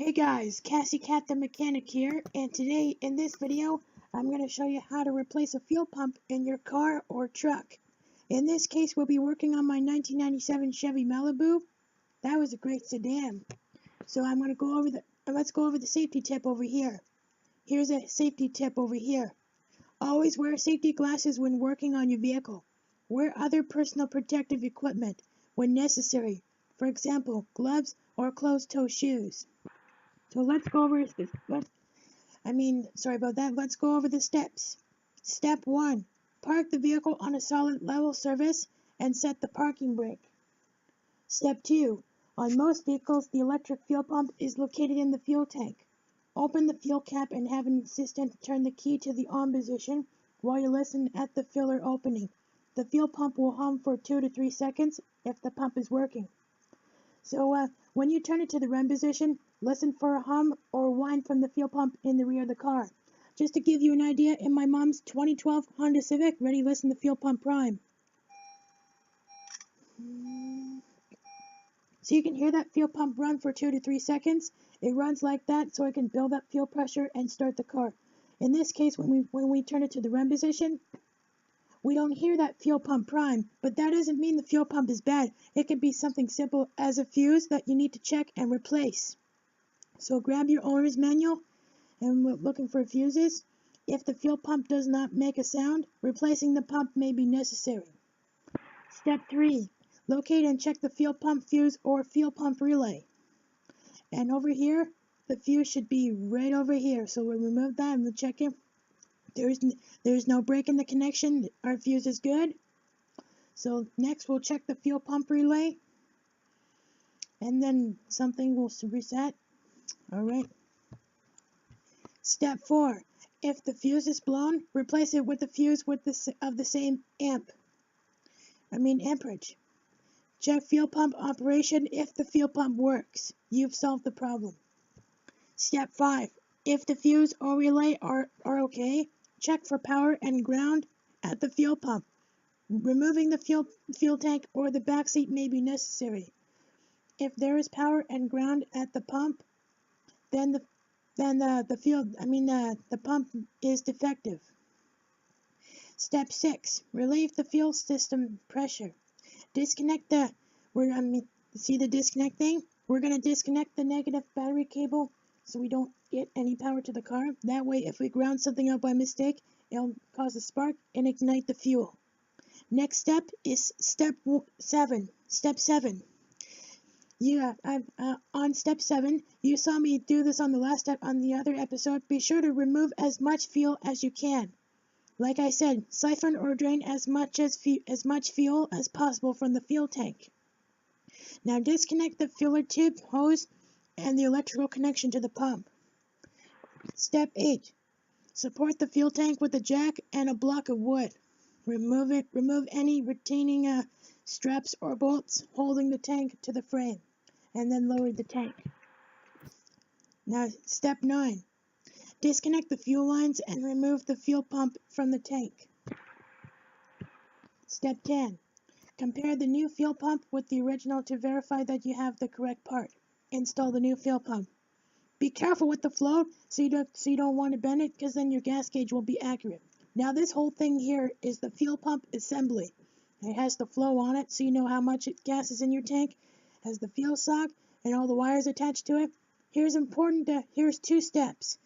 Hey guys, Cassie Cat the Mechanic here, and today in this video I'm going to show you how to replace a fuel pump in your car or truck. In this case we'll be working on my 1997 Chevy Malibu. That was a great sedan. So I'm going to go over let's go over the safety tip over here. Here's a safety tip over here. Always wear safety glasses when working on your vehicle. Wear other personal protective equipment when necessary. For example, gloves or closed-toe shoes. So let's go over this. Let's go over the steps. Step 1. Park the vehicle on a solid level surface and set the parking brake. Step 2. On most vehicles, the electric fuel pump is located in the fuel tank. Open the fuel cap and have an assistant turn the key to the on position while you listen at the filler opening. The fuel pump will hum for 2 to 3 seconds if the pump is working. So when you turn it to the run position, listen for a hum or whine from the fuel pump in the rear of the car. Just to give you an idea, in my mom's 2012 Honda Civic, ready, listen to fuel pump prime. So you can hear that fuel pump run for 2 to 3 seconds. It runs like that so it can build up fuel pressure and start the car. In this case, when we turn it to the run position, we don't hear that fuel pump prime, but that doesn't mean the fuel pump is bad. It could be something simple as a fuse that you need to check and replace. So grab your owner's manual and we're looking for fuses. If the fuel pump does not make a sound, replacing the pump may be necessary. Step 3. Locate and check the fuel pump fuse or fuel pump relay. And over here, the fuse should be right over here. So we'll remove that and we'll check it. There's no break in the connection. Our fuse is good. So next we'll check the fuel pump relay. And then something will reset. Alright. Step 4. If the fuse is blown, replace it with a fuse of the same amperage. Check fuel pump operation. If the fuel pump works, you've solved the problem. Step 5. If the fuse or relay are okay, check for power and ground at the fuel pump. Removing the fuel tank or the back seat may be necessary. If there is power and ground at the pump, then the pump is defective. Step 6. Relieve the fuel system pressure. Disconnect see the disconnect thing? We're going to disconnect the negative battery cable so we don't get any power to the car. That way, if we ground something up by mistake, it'll cause a spark and ignite the fuel. Next step is step 7. Step 7. On step 7, you saw me do this on the last step on the other episode. Be sure to remove as much fuel as you can. Like I said, siphon or drain as much fuel as possible from the fuel tank. Now disconnect the filler tube, hose, and the electrical connection to the pump. Step 8. Support the fuel tank with a jack and a block of wood. Remove any retaining straps or bolts holding the tank to the frame, and then lower the tank. Now, step 9. Disconnect the fuel lines and remove the fuel pump from the tank. Step 10. Compare the new fuel pump with the original to verify that you have the correct part. Install the new fuel pump. Be careful with the float so you don't want to bend it, because then your gas gauge won't be accurate. Now this whole thing here is the fuel pump assembly. It has the flow on it so you know how much gas is in your tank. It has the fuel sock and all the wires attached to it. Here's 2 steps.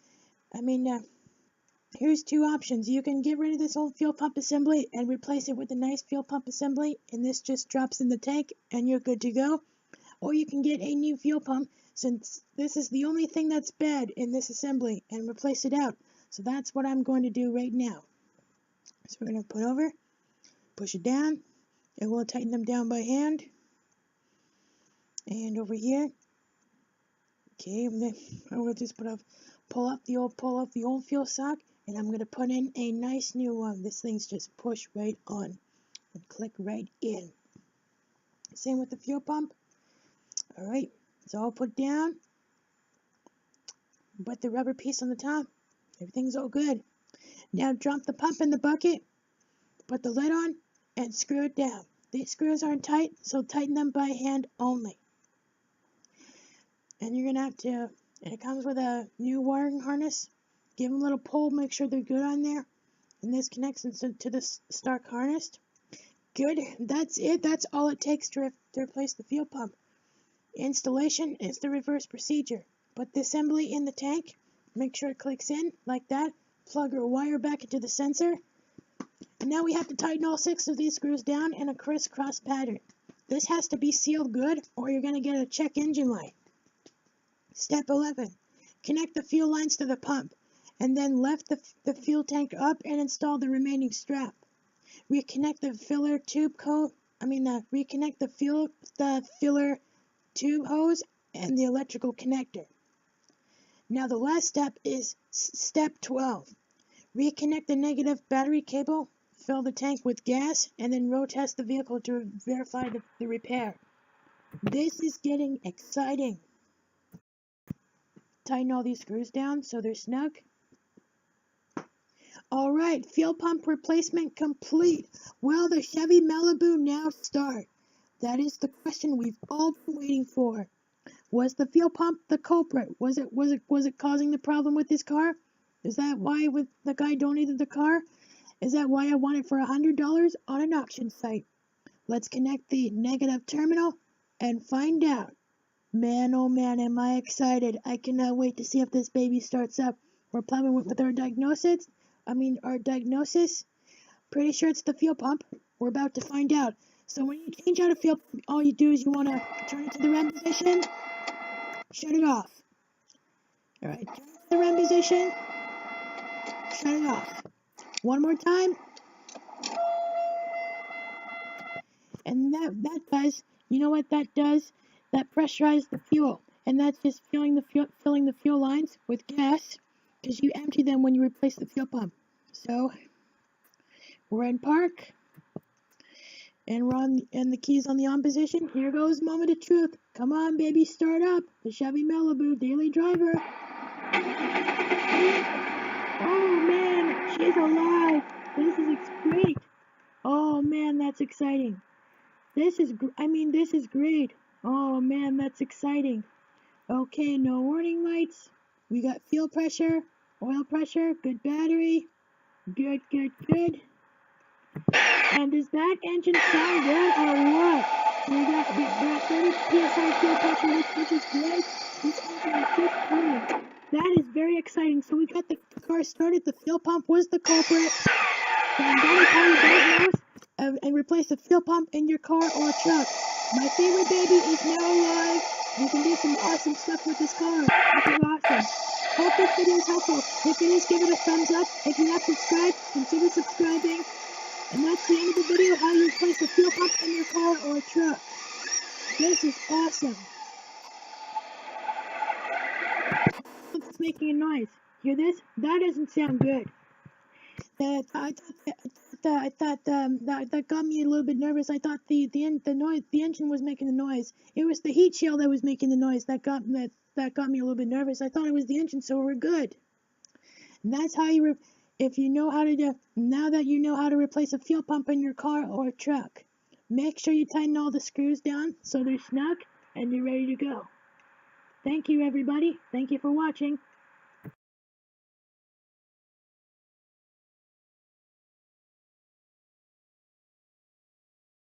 Here's 2 options. You can get rid of this old fuel pump assembly and replace it with a nice fuel pump assembly, and this just drops in the tank and you're good to go. Or you can get a new fuel pump, since this is the only thing that's bad in this assembly, and replace it out. So that's what I'm going to do right now. So we're going to put over, push it down, and we'll tighten them down by hand. And over here, okay, we'll just pull up the old fuel sock, and I'm going to put in a nice new one. This thing's just push right on and click right in. Same with the fuel pump. Alright, it's all put down. Put the rubber piece on the top. Everything's all good. Now drop the pump in the bucket, put the lid on, and screw it down. These screws aren't tight, so tighten them by hand only. And you're going to have to And it comes with a new wiring harness. Give them a little pull, make sure they're good on there. And this connects to the Stark harness. Good, that's it. That's all it takes to replace the fuel pump. Installation is the reverse procedure. Put the assembly in the tank, make sure it clicks in like that, plug your wire back into the sensor, and now we have to tighten all 6 of these screws down in a crisscross pattern. This has to be sealed good or you're going to get a check engine light. Step 11. Connect the fuel lines to the pump, and then lift the fuel tank up and install the remaining strap. Reconnect the filler tube reconnect the filler tube hose and the electrical connector. Now the last step is step 12. Reconnect the negative battery cable, fill the tank with gas, and then road test the vehicle to verify the repair. This is getting exciting. Tighten all these screws down so they're snug. Alright, fuel pump replacement complete. Will the Chevy Malibu now start? That is the question we've all been waiting for. Was the fuel pump the culprit? Was it causing the problem with this car? Is that why the guy donated the car? Is that why I want it for $100 on an auction site? Let's connect the negative terminal and find out. Man, oh man, am I excited. I cannot wait to see if this baby starts up. We're plumbing with our diagnosis. Pretty sure it's the fuel pump. We're about to find out. So when you change out a fuel pump, all you do is you want to turn it to the REM position, shut it off. Alright, turn it to the REM position, shut it off. One more time. And that does, you know what that does? That pressurizes the fuel. And that's just filling the fuel lines with gas, because you empty them when you replace the fuel pump. So we're in park, and the key's on the on position. Here goes moment of truth. Come on, baby, start up. The Chevy Malibu daily driver. Oh man, she's alive. This is great. Oh man, that's exciting. This is great. Oh man, that's exciting. Okay, no warning lights. We got fuel pressure, oil pressure, good battery. Good. And does that engine sound good or what? We got 30 psi fuel pressure, which is great. This engine is just brilliant. That is very exciting. So we got the car started. The fuel pump was the culprit. And that is how you diagnose and replace the fuel pump in your car or truck. My favorite baby is now alive. We can do some awesome stuff with this car. This is awesome. Hope this video is helpful. If it is, give it a thumbs up. If you're not subscribed, consider subscribing. And that's the end of the video, how you replace the fuel pump in your car or truck. This is awesome. It's making a noise. Hear this? That doesn't sound good. That got me a little bit nervous. I thought the engine was making the noise. It was the heat shield that was making the noise that got me a little bit nervous. I thought it was the engine, so we're good. And that's how you now that you know how to replace a fuel pump in your car or truck. Make sure you tighten all the screws down so they're snug and you're ready to go. Thank you, everybody. Thank you for watching.